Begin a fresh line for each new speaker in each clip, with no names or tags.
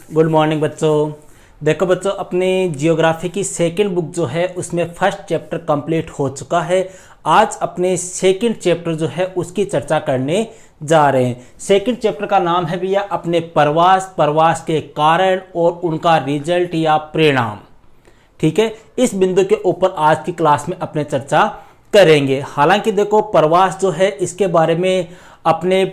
Good morning बच्चों। देखो बच्चों, अपनी जियोग्राफी की सेकंड बुक जो है उसमें फर्स्ट चैप्टर कंप्लीट हो चुका है। आज अपने सेकंड चैप्टर जो है उसकी चर्चा करने जा रहे हैं। सेकंड चैप्टर का नाम है भैया अपने प्रवास के कारण और उनका रिजल्ट या परिणाम। ठीक है, इस बिंदु के ऊपर आज की क्लास में अपने चर्चा करेंगे। हालांकि देखो, प्रवास जो है इसके बारे में अपने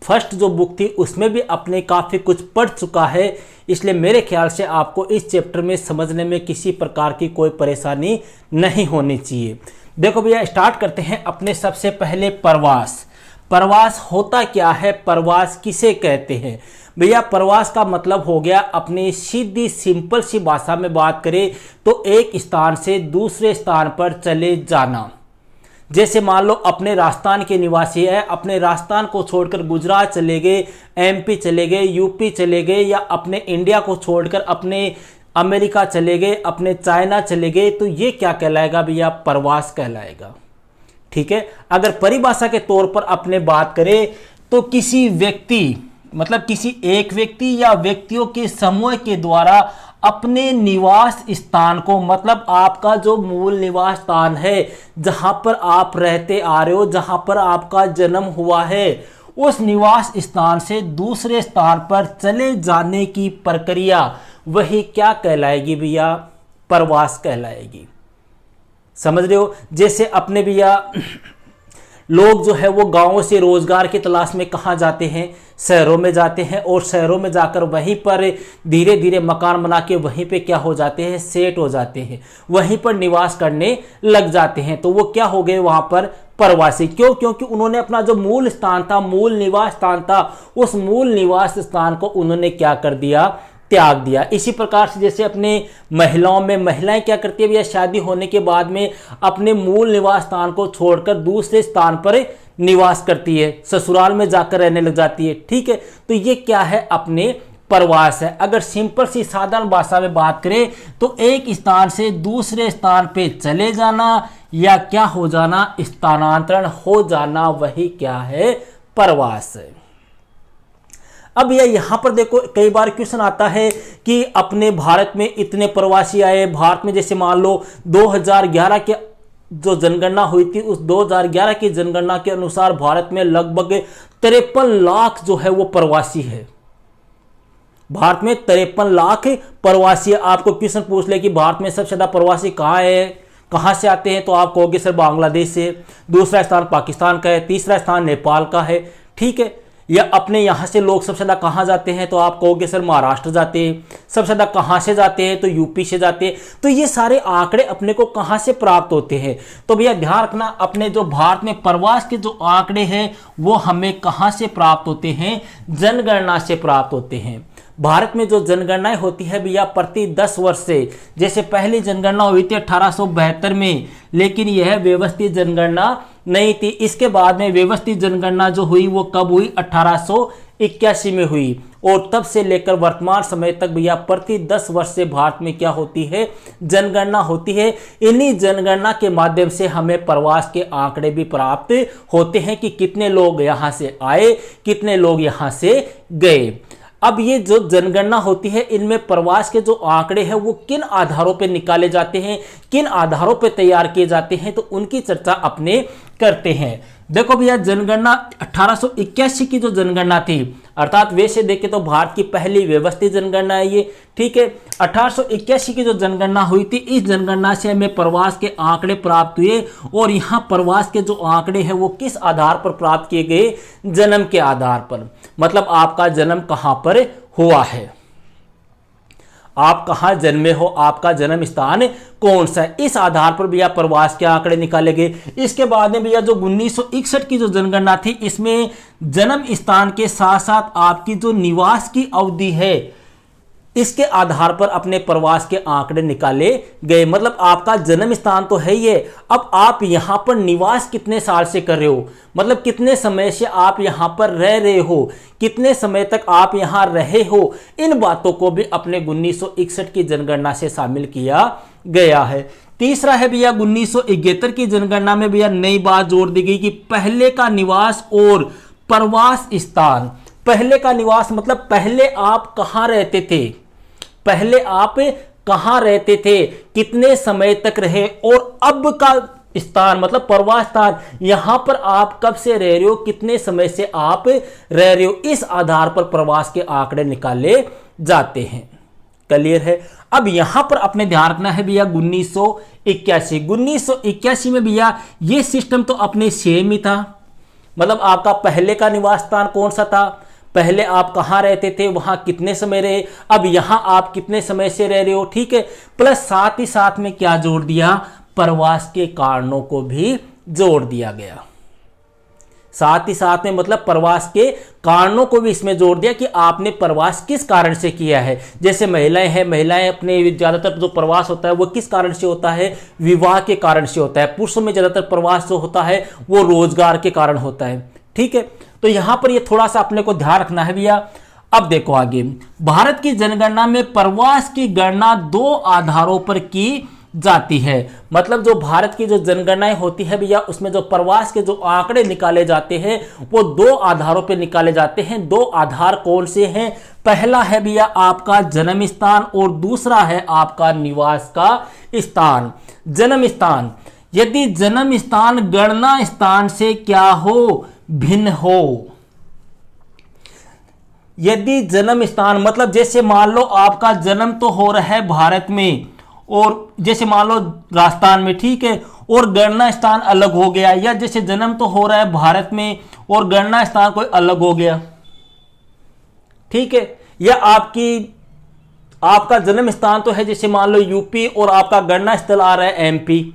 फर्स्ट जो बुक थी उसमें भी अपने काफ़ी कुछ पढ़ चुका है, इसलिए मेरे ख्याल से आपको इस चैप्टर में समझने में किसी प्रकार की कोई परेशानी नहीं होनी चाहिए। देखो भैया, स्टार्ट करते हैं अपने सबसे पहले प्रवास। प्रवास होता क्या है, प्रवास किसे कहते हैं? भैया प्रवास का मतलब हो गया, अपनी सीधी सिंपल सी भाषा में बात करें तो एक स्थान से दूसरे स्थान पर चले जाना। जैसे मान लो अपने राजस्थान के निवासी है, अपने राजस्थान को छोड़कर गुजरात चले गए, एमपी चले गए, यूपी चले गए, या अपने इंडिया को छोड़कर अपने अमेरिका चले गए, अपने चाइना चले गए, तो ये क्या कहलाएगा भैया? प्रवास कहलाएगा। ठीक है, अगर परिभाषा के तौर पर अपने बात करें तो किसी व्यक्ति मतलब किसी एक व्यक्ति या व्यक्तियों के समूह के द्वारा अपने निवास स्थान को, मतलब आपका जो मूल निवास स्थान है, जहां पर आप रहते आ रहे हो, जहां पर आपका जन्म हुआ है, उस निवास स्थान से दूसरे स्थान पर चले जाने की प्रक्रिया वही क्या कहलाएगी भैया? प्रवास कहलाएगी। समझ रहे हो? जैसे अपने भैया लोग जो है वो गांवों से रोजगार की तलाश में कहाँ जाते हैं? शहरों में जाते हैं, और शहरों में जाकर वहीं पर धीरे धीरे मकान बना के वहीं पे क्या हो जाते हैं? सेट हो जाते हैं, वहीं पर निवास करने लग जाते हैं। तो वो क्या हो गए वहां पर? प्रवासी। क्यों? क्योंकि उन्होंने अपना जो मूल स्थान था, मूल निवास स्थान था, उस मूल निवास स्थान को उन्होंने क्या कर दिया? त्याग दिया। इसी प्रकार से जैसे अपने महिलाओं में, महिलाएं क्या करती है भैया? शादी होने के बाद में अपने मूल निवास स्थान को छोड़कर दूसरे स्थान पर निवास करती है, ससुराल में जाकर रहने लग जाती है। ठीक है, तो ये क्या है? अपने प्रवास है। अगर सिंपल सी साधारण भाषा में बात करें तो एक स्थान से दूसरे स्थान पे चले जाना या क्या हो जाना? स्थानांतरण हो जाना, वही क्या है? प्रवास है। अब यहां पर देखो, कई बार क्वेश्चन आता है कि अपने भारत में इतने प्रवासी आए। भारत में जैसे मान लो 2011 के जो जनगणना हुई थी, उस 2011 की जनगणना के अनुसार भारत में लगभग 53 लाख जो है वो प्रवासी है। भारत में 53 लाख प्रवासी। आपको क्वेश्चन पूछ ले कि भारत में सबसे ज्यादा प्रवासी कहाँ है, कहां से आते हैं, तो आप कहोगे सर बांग्लादेश से, दूसरा स्थान पाकिस्तान का है, तीसरा स्थान नेपाल का है। ठीक है, या अपने यहाँ से लोग सबसे ज़्यादा कहाँ जाते हैं, तो आप कहोगे सर महाराष्ट्र जाते हैं। सबसे ज़्यादा कहाँ से जाते हैं, तो यूपी से जाते हैं। तो ये सारे आंकड़े अपने को कहाँ से प्राप्त होते हैं? तो भैया ध्यान रखना, अपने जो भारत में प्रवास के जो आंकड़े हैं वो हमें कहाँ से प्राप्त होते हैं? जनगणना से प्राप्त होते हैं। भारत में जो जनगणनाएं होती है भैया प्रति 10 वर्ष से, जैसे पहली जनगणना हुई थी 1872 में, लेकिन यह व्यवस्थित जनगणना नहीं थी। इसके बाद में व्यवस्थित जनगणना जो हुई वो कब हुई? 1881 में हुई। और तब से लेकर वर्तमान समय तक भैया प्रति 10 वर्ष से भारत में क्या होती है? जनगणना होती है। इन्हीं जनगणना के माध्यम से हमें प्रवास के आंकड़े भी प्राप्त होते हैं कि कितने लोग यहाँ से आए, कितने लोग यहाँ से गए। अब ये जो जनगणना होती है, इनमें प्रवास के जो आंकड़े हैं वो किन आधारों पर निकाले जाते हैं, किन आधारों पर तैयार किए जाते हैं, तो उनकी चर्चा अपने करते हैं। देखो भैया, जनगणना 1881 की जो जनगणना थी, अर्थात वैसे देखें तो भारत की पहली व्यवस्थित जनगणना है ये। ठीक है, 1881 की जो जनगणना हुई थी, इस जनगणना से हमें प्रवास के आंकड़े प्राप्त हुए। और यहाँ प्रवास के जो आंकड़े हैं वो किस आधार पर प्राप्त किए गए? जन्म के आधार पर। मतलब आपका जन्म कहाँ पर हुआ है, आप कहाँ जन्मे हो, आपका जन्म स्थान कौन सा है, इस आधार पर भैया प्रवास के आंकड़े निकाले गए। इसके बाद में भैया जो 1961 की जो जनगणना थी, इसमें जन्म स्थान के साथ साथ आपकी जो निवास की अवधि है, इसके आधार पर अपने प्रवास के आंकड़े निकाले गए। मतलब आपका जन्म स्थान तो है ही है, अब आप यहां पर निवास कितने साल से कर रहे हो, मतलब कितने समय से आप यहां पर रह रहे हो, कितने समय तक आप यहां रहे हो, इन बातों को भी अपने 1961 की जनगणना से शामिल किया गया है। तीसरा है भैया 1971 की जनगणना में भैया नई बात जोड़ दी गई कि पहले का निवास और प्रवास स्थान, पहले का निवास मतलब पहले आप कहां रहते थे, पहले आप कहां रहते थे, कितने समय तक रहे, और अब का स्थान मतलब प्रवास स्थान, यहां पर आप कब से रह रहे हो, कितने समय से आप रह रहे हो, इस आधार पर प्रवास के आंकड़े निकाले जाते हैं। क्लियर है। अब यहां पर अपने ध्यान रखना है भैया 1981 में भैया ये सिस्टम तो अपने सेम ही था, मतलब आपका पहले का निवास स्थान कौन सा था, पहले आप कहां रहते थे, वहां कितने समय रहे, अब यहां आप कितने समय से रह रहे हो, ठीक है। प्लस साथ ही साथ में क्या जोड़ दिया, प्रवास के कारणों को भी जोड़ दिया गया, साथ ही साथ में मतलब प्रवास के कारणों को भी इसमें जोड़ दिया कि आपने प्रवास किस कारण से किया है। जैसे महिलाएं हैं, महिलाएं अपने ज्यादातर जो प्रवास होता है वो किस कारण से होता है, विवाह के कारण से होता है। पुरुषों में ज्यादातर प्रवास जो होता है वो रोजगार के कारण होता है, ठीक है। तो यहां पर ये थोड़ा सा अपने को ध्यान रखना है भैया। अब देखो आगे, भारत की जनगणना में प्रवास की गणना 2 आधारों पर की जाती है, मतलब जो भारत की जो जनगणनाएं होती है भैया उसमें जो प्रवास के जो आंकड़े निकाले जाते हैं वो 2 आधारों पर निकाले जाते हैं। 2 आधार कौन से हैं, पहला है भैया आपका जन्म स्थान और दूसरा है आपका निवास का स्थान। जन्म स्थान, यदि जन्म स्थान गणना स्थान से क्या हो, भिन्न हो, यदि जन्म स्थान मतलब जैसे मान लो आपका जन्म तो हो रहा है भारत में और जैसे मान लो राजस्थान में, ठीक है, और गणना स्थान अलग हो गया, या जैसे जन्म तो हो रहा है भारत में और गणना स्थान कोई अलग हो गया, ठीक है, या आपका जन्म स्थान तो है जैसे मान लो यूपी और आपका गणना स्थल आ रहा है एमपी,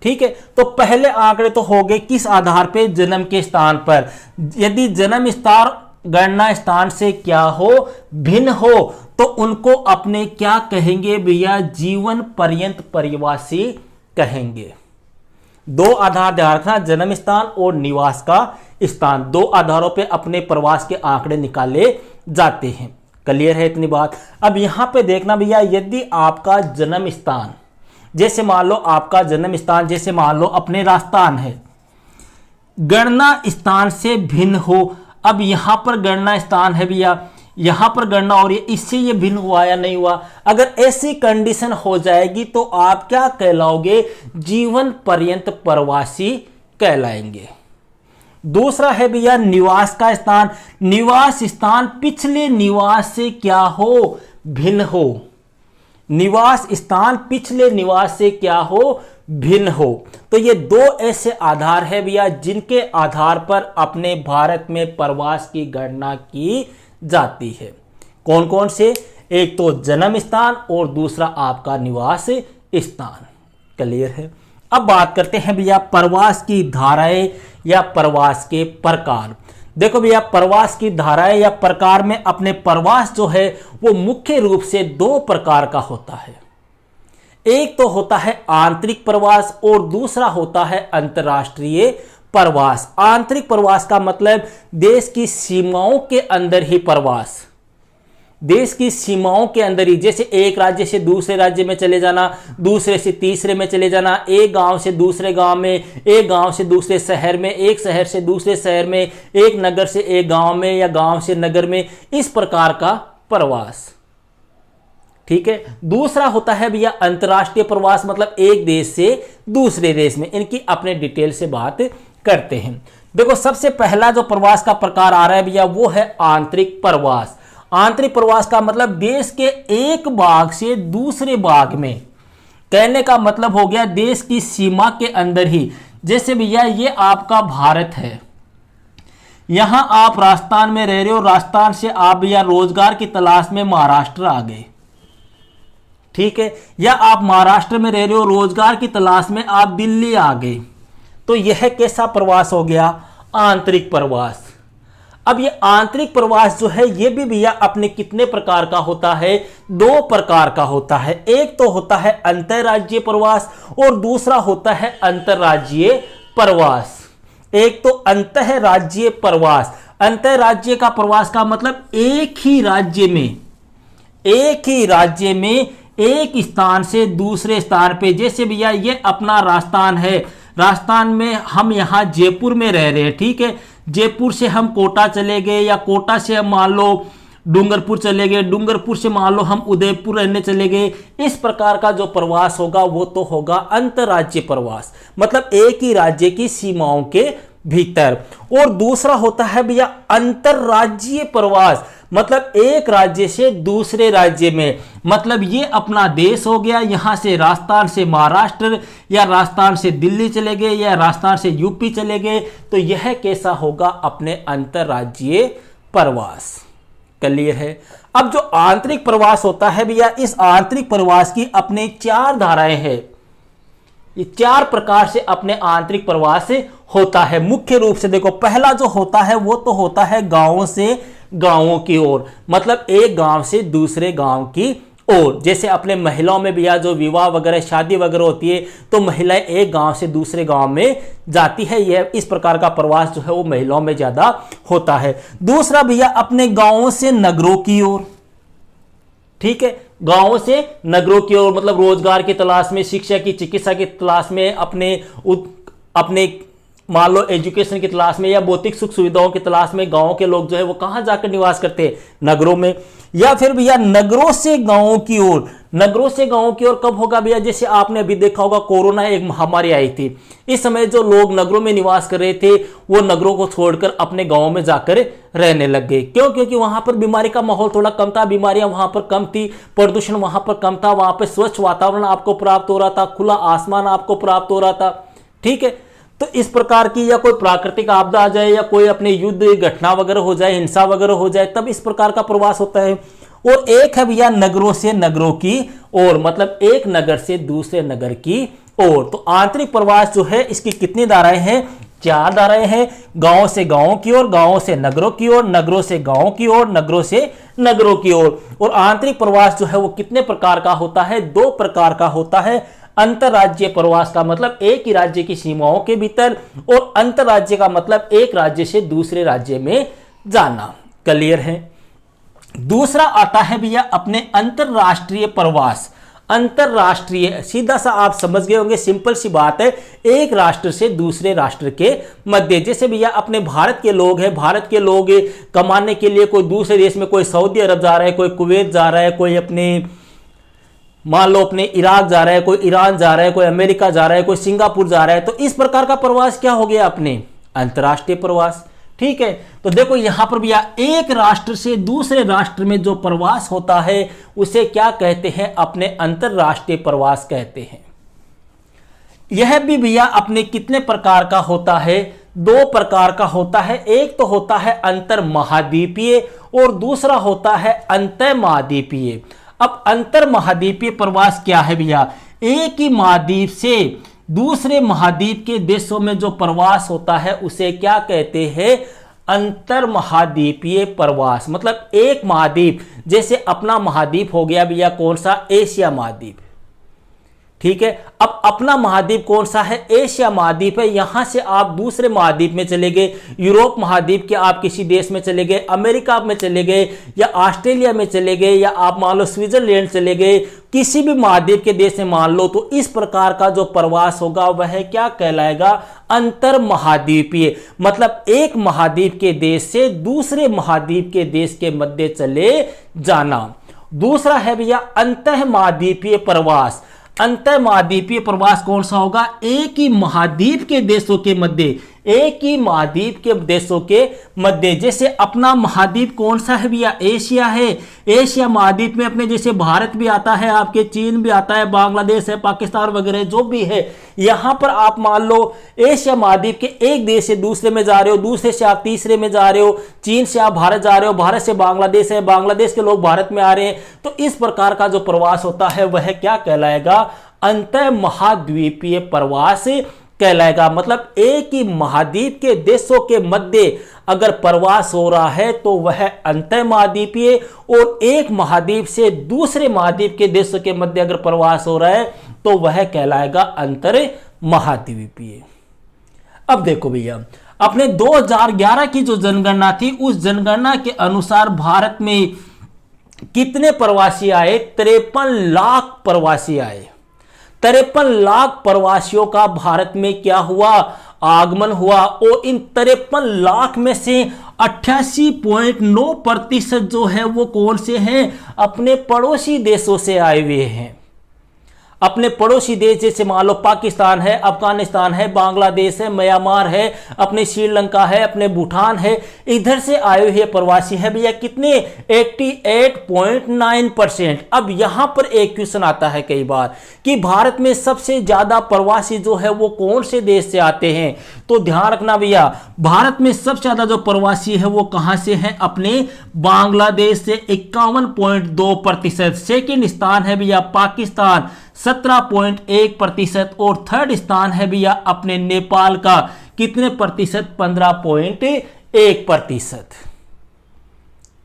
ठीक है। तो पहले आंकड़े तो हो गए किस आधार पे, जन्म के स्थान पर। यदि जन्म स्थान गणना स्थान से क्या हो, भिन्न हो, तो उनको अपने क्या कहेंगे भैया, जीवन पर्यंत परिवासी कहेंगे। 2 आधार ध्यान रखना, जन्म स्थान और निवास का स्थान, 2 आधारों पे अपने प्रवास के आंकड़े निकाले जाते हैं। क्लियर है इतनी बात। अब यहां पे देखना भैया, यदि आपका जन्म स्थान जैसे मान लो आपका जन्म स्थान जैसे मान लो अपने राजस्थान है, गणना स्थान से भिन्न हो, अब यहां पर गणना स्थान है भैया, यहां पर गणना हो रही है, इससे ये भिन्न हुआ या नहीं हुआ, अगर ऐसी कंडीशन हो जाएगी तो आप क्या कहलाओगे, जीवन पर्यंत प्रवासी कहलाएंगे। दूसरा है भैया निवास का स्थान, निवास स्थान पिछले निवास से क्या हो, भिन्न हो, निवास स्थान पिछले निवास से क्या हो, भिन्न हो। तो ये 2 ऐसे आधार है भैया जिनके आधार पर अपने भारत में प्रवास की गणना की जाती है। कौन कौन से, एक तो जन्म स्थान और दूसरा आपका निवास स्थान। क्लियर है। अब बात करते हैं भैया प्रवास की धाराएं या प्रवास के प्रकार। देखो भैया प्रवास की धाराएं या प्रकार में अपने प्रवास जो है वो मुख्य रूप से 2 प्रकार का होता है। एक तो होता है आंतरिक प्रवास और दूसरा होता है अंतर्राष्ट्रीय प्रवास। आंतरिक प्रवास का मतलब देश की सीमाओं के अंदर ही प्रवास, देश की सीमाओं के अंदर ही, जैसे एक राज्य से दूसरे राज्य में चले जाना, दूसरे से तीसरे में चले जाना, एक गांव से दूसरे गांव में, एक गांव से दूसरे शहर में, एक शहर से दूसरे शहर में, एक नगर से एक गांव में या गांव से नगर में, इस प्रकार का प्रवास। ठीक है। दूसरा होता है भैया अंतर्राष्ट्रीय प्रवास, मतलब एक देश से दूसरे देश में। इनकी अपने डिटेल से बात करते हैं। देखो सबसे पहला जो प्रवास का प्रकार आ रहा है भैया वो है आंतरिक प्रवास। आंतरिक प्रवास का मतलब देश के एक भाग से दूसरे भाग में, कहने का मतलब हो गया देश की सीमा के अंदर ही। जैसे भैया ये आपका भारत है, यहां आप राजस्थान में रह रहे हो, राजस्थान से आप भैया रोजगार की तलाश में महाराष्ट्र आ गए, ठीक है, या आप महाराष्ट्र में रह रहे हो, रोजगार की तलाश में आप दिल्ली आ गए, तो यह कैसा प्रवास हो गया, आंतरिक प्रवास। अब ये आंतरिक प्रवास जो है ये भी भैया अपने कितने प्रकार का होता है, 2 प्रकार का होता है। एक तो होता है अंतरराज्यीय प्रवास और दूसरा होता है अंतरराज्यीय प्रवास। एक तो अंतरराज्यीय प्रवास, अंतरराज्यीय का प्रवास का मतलब एक ही राज्य में एक स्थान से दूसरे स्थान पे। जैसे भैया ये अपना राजस्थान है, राजस्थान में हम यहाँ जयपुर में रह रहे हैं, ठीक है, जयपुर से हम कोटा चले गए, या कोटा से हम मान लो डूंगरपुर चले गए, डूंगरपुर से मान लो हम उदयपुर रहने चले गए। इस प्रकार का जो प्रवास होगा वो तो होगा अंतर्राज्यीय प्रवास, मतलब एक ही राज्य की सीमाओं के भीतर। और दूसरा होता है भैया अंतर्राज्यीय प्रवास, मतलब एक राज्य से दूसरे राज्य में, मतलब ये अपना देश हो गया, यहां से राजस्थान से महाराष्ट्र, या राजस्थान से दिल्ली चले गए, या राजस्थान से यूपी चले गए, तो यह कैसा होगा अपने अंतर्राज्यीय प्रवास। क्लियर है। अब जो आंतरिक प्रवास होता है भैया, इस आंतरिक प्रवास की अपने 4 धाराएं हैं। ये 4 प्रकार से अपने आंतरिक प्रवास होता है। मुख्य रूप से देखो, पहला जो होता है वो तो होता है गांवों से गांवों की ओर, मतलब एक गांव से दूसरे गांव की ओर। जैसे अपने महिलाओं में भैया जो विवाह वगैरह शादी वगैरह होती है, तो महिलाएं एक गांव से दूसरे गांव में जाती है। यह इस प्रकार का प्रवास जो है वो महिलाओं में ज्यादा होता है। दूसरा भैया अपने गांवों से नगरों की ओर, ठीक है, गांवों से नगरों की ओर, मतलब रोजगार की तलाश में, शिक्षा की, चिकित्सा की तलाश में, अपने मान लो एजुकेशन की तलाश में, या भौतिक सुख सुविधाओं की तलाश में गांव के लोग जो है वो कहां जाकर निवास करते हैं, नगरों में। या फिर भैया नगरों से गांवों की ओर, नगरों से गांवों की ओर कब होगा भैया, जैसे आपने अभी देखा होगा कोरोना एक महामारी आई थी, इस समय जो लोग नगरों में निवास कर रहे थे वो नगरों को छोड़कर अपने गांवों में जाकर रहने लग गए। क्यों? क्योंकि वहां पर बीमारी का माहौल थोड़ा कम था, बीमारियां वहां पर कम थी, प्रदूषण वहां पर कम था, वहां पर स्वच्छ वातावरण आपको प्राप्त हो रहा था, खुला आसमान आपको प्राप्त हो रहा था। ठीक है, तो इस प्रकार की, या कोई प्राकृतिक आपदा आ जाए, या कोई अपने युद्ध घटना वगैरह हो जाए, हिंसा वगैरह हो जाए, तब इस प्रकार का प्रवास होता है। और एक है भैया नगरों से नगरों की ओर, मतलब एक नगर से दूसरे नगर की ओर। तो आंतरिक प्रवास जो है इसकी कितनी धाराएं हैं? 4 धाराएं हैं। गांव से गांवों की ओर, गांव से नगरों की ओर, नगरों से गांवों की ओर, नगरों से नगरों की ओर। और आंतरिक प्रवास जो है वो कितने प्रकार का होता है? 2 प्रकार का होता है। अंतर्राज्यीय प्रवास का मतलब एक ही राज्य की सीमाओं के भीतर, और अंतर्राज्य का मतलब एक राज्य से दूसरे राज्य में जाना। क्लियर है। दूसरा आता है भैया अपने अंतर्राष्ट्रीय प्रवास। अंतर्राष्ट्रीय सीधा सा आप समझ गए होंगे, सिंपल सी बात है, एक राष्ट्र से दूसरे राष्ट्र के मध्य। जैसे भैया अपने भारत के लोग हैं, भारत के लोग कमाने के लिए कोई दूसरे देश में, कोई सऊदी अरब जा रहा है, कोई कुवैत जा रहा है, कोई अपने मान लो अपने इराक जा रहा है, कोई ईरान जा रहा है, कोई अमेरिका जा रहा है, कोई सिंगापुर जा रहा है, तो इस प्रकार का प्रवास क्या हो गया अपने अंतर्राष्ट्रीय प्रवास। ठीक है, तो देखो यहां पर भैया एक राष्ट्र से दूसरे राष्ट्र में जो प्रवास होता है उसे क्या कहते हैं? अपने अंतर्राष्ट्रीय प्रवास कहते हैं। यह भी भैया अपने कितने प्रकार का होता है? 2 प्रकार का होता है। एक तो होता है अंतर महाद्वीपीय और दूसरा होता है अंतर महाद्वीपीय। अब अंतर महाद्वीपीय प्रवास क्या है भैया? एक ही महाद्वीप से दूसरे महाद्वीप के देशों में जो प्रवास होता है उसे क्या कहते हैं? अंतर महाद्वीपीय प्रवास। मतलब एक महाद्वीप, जैसे अपना महाद्वीप हो गया भैया कौन सा? एशिया महाद्वीप। ठीक है, अब अपना महाद्वीप कौन सा है? एशिया महाद्वीप है। यहां से आप दूसरे महाद्वीप में चले गए, यूरोप महाद्वीप के आप किसी देश में चले गए, अमेरिका में चले गए, या ऑस्ट्रेलिया में चले गए, या आप मान लो स्विट्जरलैंड चले गए, किसी भी महाद्वीप के देश में मान लो, तो इस प्रकार का जो प्रवास होगा वह क्या कहलाएगा? अंतर महाद्वीपीय। मतलब एक महाद्वीप के देश से दूसरे महाद्वीप के देश के मध्य चले जाना। दूसरा है भैया अंतः महाद्वीपीय प्रवास। अंतर महाद्वीपीय प्रवास कौन सा होगा? एक ही महाद्वीप के देशों के मध्य, एक ही महाद्वीप के देशों के मध्य। जैसे अपना महाद्वीप कौन सा है भैया? एशिया है। एशिया महाद्वीप में अपने जैसे भारत भी आता है, आपके चीन भी आता है, बांग्लादेश है, पाकिस्तान वगैरह जो भी है, यहां पर आप मान लो एशिया महाद्वीप के एक देश से दूसरे में जा रहे हो, दूसरे से आप तीसरे में जा रहे हो, चीन से आप भारत जा रहे हो, भारत से बांग्लादेश है, बांग्लादेश के लोग भारत में आ रहे हैं। तो इस प्रकार का जो प्रवास होता है वह क्या कहलाएगा? अंतर महाद्वीपीय प्रवास कहलाएगा। मतलब एक ही महाद्वीप के देशों के मध्य अगर प्रवास हो रहा है तो वह अंतर महाद्वीपीय, और एक महाद्वीप से दूसरे महाद्वीप के देशों के मध्य अगर प्रवास हो रहा है तो वह कहलाएगा अंतर महाद्वीपीय। अब देखो भैया अपने 2011 की जो जनगणना थी उस जनगणना के अनुसार भारत में कितने प्रवासी आए? 53 लाख प्रवासी आए। 53 लाख प्रवासियों का भारत में क्या हुआ? आगमन हुआ और इन 53 लाख में से 88.9% जो है वो कौन से हैं, अपने पड़ोसी देशों से आए हुए हैं। अपने पड़ोसी देश जैसे मान लो पाकिस्तान है, अफगानिस्तान है, बांग्लादेश है, म्यांमार है, अपने श्रीलंका है, अपने भूटान है, इधर से आए हुए प्रवासी है भैया कितने, 88.9%। अब यहां पर एक क्वेश्चन आता है कई बार कि भारत में सबसे ज्यादा प्रवासी जो है वो कौन से देश से आते हैं, तो ध्यान रखना भैया भारत में सबसे ज्यादा जो प्रवासी है वो कहां से है, अपने बांग्लादेश से 51.2%। सेकेंड स्थान है भैया पाकिस्तान 17.1% और थर्ड स्थान है भैया अपने नेपाल का कितने प्रतिशत, 15.1%।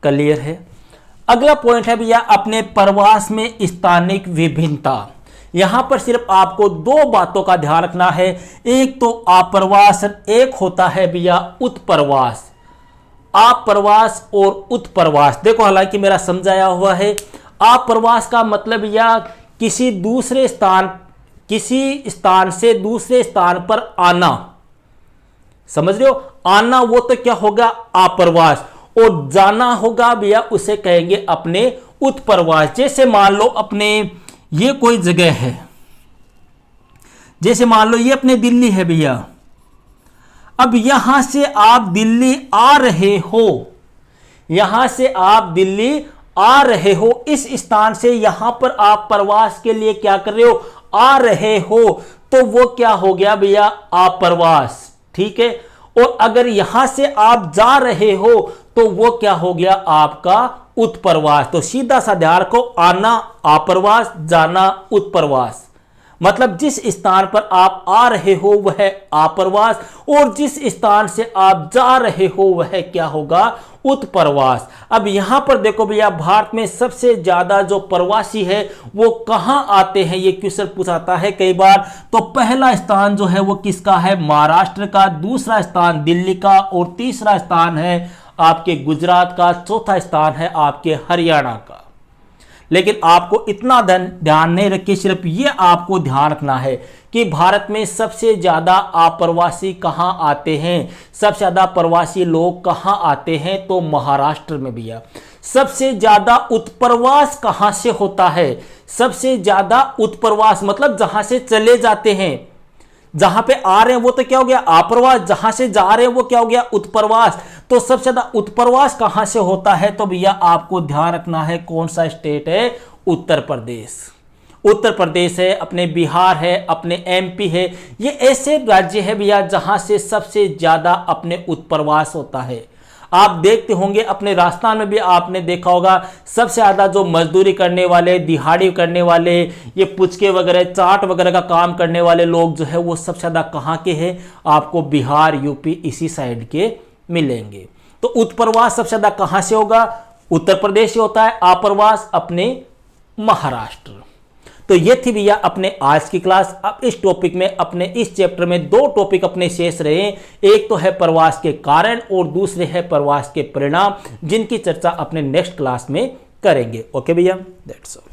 क्लियर है। अगला पॉइंट है भैया अपने प्रवास में स्थानिक विभिन्नता। यहां पर सिर्फ आपको दो बातों का ध्यान रखना है, एक तो आप्रवास, एक होता है भैया उत्प्रवास। आप्रवास और उत्प्रवास देखो हालांकि मेरा समझाया हुआ है। आप्रवास का मतलब या किसी स्थान से दूसरे स्थान पर आना, समझ रहे हो, आना वो तो क्या होगा आप्रवास, और जाना होगा भैया उसे कहेंगे अपने उत्प्रवास। जैसे मान लो अपने ये कोई जगह है, जैसे मान लो ये अपने दिल्ली है भैया, अब यहां से आप दिल्ली आ रहे हो, यहां से आप दिल्ली आ रहे हो, इस स्थान से यहां पर आप प्रवास के लिए क्या कर रहे हो, आ रहे हो, तो वो क्या हो गया भैया आप्रवास, ठीक है। और अगर यहां से आप जा रहे हो तो वो क्या हो गया आपका उत्प्रवास। तो सीधा सा ध्यान रखो, आना आप्रवास, जाना उत्प्रवास। मतलब जिस स्थान पर आप आ रहे हो वह आप्रवास और जिस स्थान से आप जा रहे हो वह क्या होगा उत्प्रवास। अब यहां पर देखो भैया भारत में सबसे ज्यादा जो प्रवासी है वो कहां आते हैं, ये क्वेश्चन पूछाता है कई बार। तो पहला स्थान जो है वो किसका है, महाराष्ट्र का, दूसरा स्थान दिल्ली का और तीसरा स्थान है आपके गुजरात का, चौथा स्थान है आपके हरियाणा का। लेकिन आपको इतना ध्यान नहीं रखिए, सिर्फ ये आपको ध्यान रखना है कि भारत में सबसे ज्यादा अप्रवासी कहां आते हैं, सबसे ज्यादा प्रवासी लोग कहां आते हैं, तो महाराष्ट्र में भैया। सबसे ज्यादा उत्प्रवास कहां से होता है, सबसे ज्यादा उत्प्रवास मतलब जहां से चले जाते हैं, जहां पे आ रहे हैं वो तो क्या हो गया आप्रवास, जहां से जा रहे हैं वो क्या हो गया उत्प्रवास। तो सबसे ज्यादा उत्प्रवास कहां से होता है, तो भैया आपको ध्यान रखना है कौन सा स्टेट है, उत्तर प्रदेश। उत्तर प्रदेश है, अपने बिहार है, अपने एमपी है, ये ऐसे राज्य है भैया जहां से सबसे ज्यादा अपने उत्प्रवास होता है। आप देखते होंगे अपने राजस्थान में भी आपने देखा होगा सबसे ज्यादा जो मजदूरी करने वाले, दिहाड़ी करने वाले, ये पुचके वगैरह, चाट वगैरह का काम करने वाले लोग जो है वो सबसे ज्यादा कहाँ के हैं, आपको बिहार, यूपी इसी साइड के मिलेंगे। तो उत्प्रवास सबसे ज्यादा कहां से होगा, उत्तर प्रदेश से होता है, आप्रवास अपने महाराष्ट्र। तो ये थी भैया अपने आज की क्लास। अब इस टॉपिक में अपने इस चैप्टर में दो टॉपिक अपने शेष रहे, एक तो है प्रवास के कारण और दूसरे है प्रवास के परिणाम, जिनकी चर्चा अपने नेक्स्ट क्लास में करेंगे। ओके भैया, दैट्स ऑल।